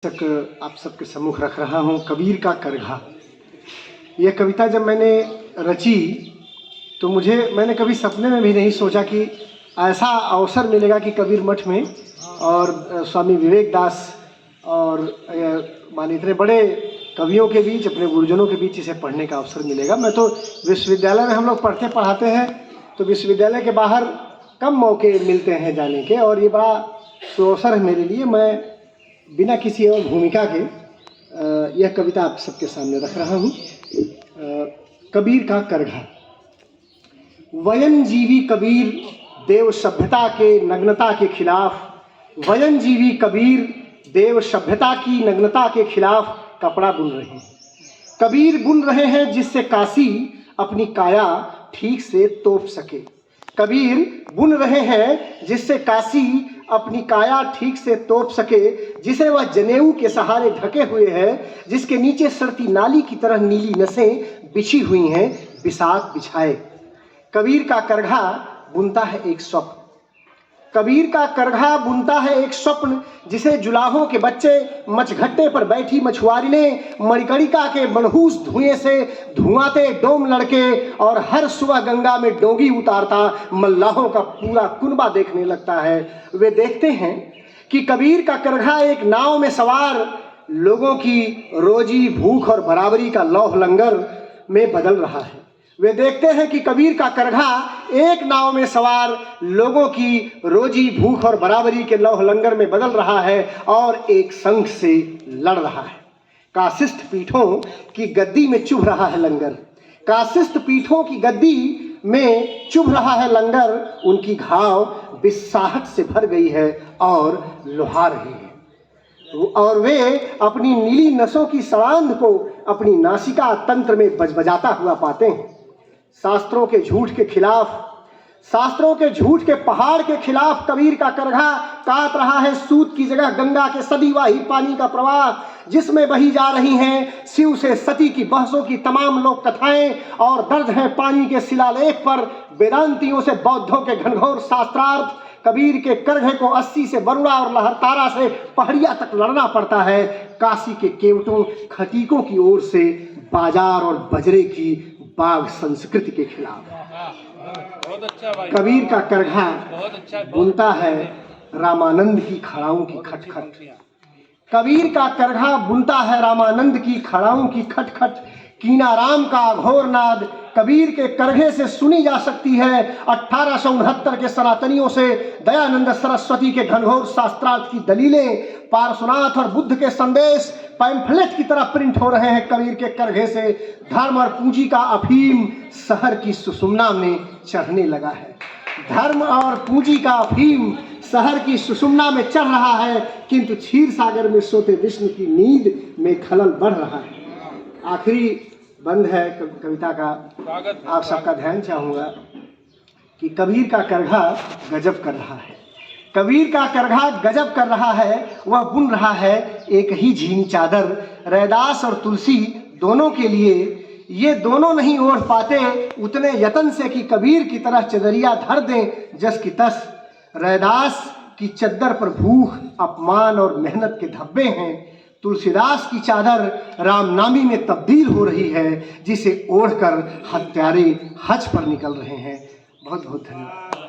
तक आप सबके सम्मुख रख रहा हूँ कबीर का करघा। यह कविता जब मैंने रची तो मैंने कभी सपने में भी नहीं सोचा कि ऐसा अवसर मिलेगा कि कबीर मठ में और स्वामी विवेकदास और माने इतने बड़े कवियों के बीच, अपने गुरुजनों के बीच इसे पढ़ने का अवसर मिलेगा। मैं तो विश्वविद्यालय में हम लोग पढ़ते पढ़ाते हैं तो विश्वविद्यालय के बाहर कम मौके मिलते हैं जाने के, और ये बड़ा सुअवसर है मेरे लिए। मैं बिना किसी और भूमिका के यह कविता आप सबके सामने रख रहा हूँ। कबीर का करघा। वयन जीवी कबीर देव सभ्यता के नग्नता के खिलाफ, वयन जीवी कबीर देव सभ्यता की नग्नता के खिलाफ कपड़ा बुन रहे हैं। कबीर बुन रहे हैं जिससे काशी अपनी काया ठीक से तोप सके। कबीर बुन रहे हैं जिससे काशी अपनी काया ठीक से तोप सके, जिसे वह जनेऊ के सहारे ढके हुए है, जिसके नीचे सड़ती नाली की तरह नीली नसें बिछी हुई हैं बिसात बिछाए। कबीर का करघा बुनता है एक स्वप्न। कबीर का करघा बुनता है एक स्वप्न, जिसे जुलाहों के बच्चे मचघट्टे पर बैठी मछुआरिने मणिकर्णिका के मनहूस धुएं से धुआंते डोम लड़के और हर सुबह गंगा में डोंगी उतारता मल्लाहों का पूरा कुनबा देखने लगता है। वे देखते हैं कि कबीर का करघा एक नाव में सवार लोगों की रोजी भूख और बराबरी का लौह लंगर में बदल रहा है। वे देखते हैं कि कबीर का करघा एक नाव में सवार लोगों की रोजी भूख और बराबरी के लौह लंगर में बदल रहा है और एक संघ से लड़ रहा है। काशिष्ठ पीठों की गद्दी में चुभ रहा है लंगर। काशिष्ठ पीठों की गद्दी में चुभ रहा है लंगर। उनकी घाव बिस्साहट से भर गई है और लुहा रही है, और वे अपनी नीली नसों की सड़ांध को अपनी नासिका तंत्र में बजबजाता हुआ पाते हैं। शास्त्रों के झूठ के खिलाफ, शास्त्रों के झूठ के पहाड़ के खिलाफ कबीर का करघा काट रहा है सूत की जगह गंगा के सदीवाही पानी का प्रवाह, जिसमें बही जा रही हैं शिव से सती की बहसों की तमाम लोक कथाएं, और दर्ज हैं पानी के शिलालेख पर वेदांतियों से बौद्धों के घनघोर शास्त्रार्थ। कबीर के करघे को 80 से बरुड़ा और लहरतारा से पहड़िया तक लड़ना पड़ता है काशी के केवटों खटीकों की ओर से बाजार और बजरे की बाघ संस्कृति के खिलाफ। कबीर का करघा बुनता है रामानंद की खड़ाओं की खटखट। कबीर का करघा बुनता है रामानंद की खड़ाओं की खटखट। कीनाराम का अघोर नाद कबीर के करघे से सुनी जा सकती है। 1869 के सनातनियों से दयानंद सरस्वती के घनघोर शास्त्रार्थ की दलीलें, पार्श्वनाथ और बुद्ध के संदेश पैम्फलेट की तरह प्रिंट हो रहे हैं कबीर के करघे से। धर्म और पूंजी का अफीम शहर की सुषुम्ना में चढ़ने लगा है। धर्म और पूंजी का अफीम शहर की सुषुम्ना में चढ़ रहा है, किंतु क्षीर सागर में सोते विष्णु की नींद में खलल बढ़ रहा है। आखिरी बंद है कविता का, आप सबका ध्यान चाहूँगा कि कबीर का करघा गजब कर रहा है। कबीर का करघा गजब कर रहा है। वह बुन रहा है एक ही झीनी चादर। रैदास और तुलसी दोनों के लिए ये दोनों नहीं ओढ़ पाते उतने यतन से कि कबीर की तरह चदरिया धर दें जस की तस। रैदास की चद्दर पर भूख, अपमान और मेहनत के धब्बे हैं। तुलसीदास की चादर रामनामी में तब्दील हो रही है, जिसे ओढ़कर हत्यारे हज पर निकल रहे हैं। बहुत बहुत धन्यवाद।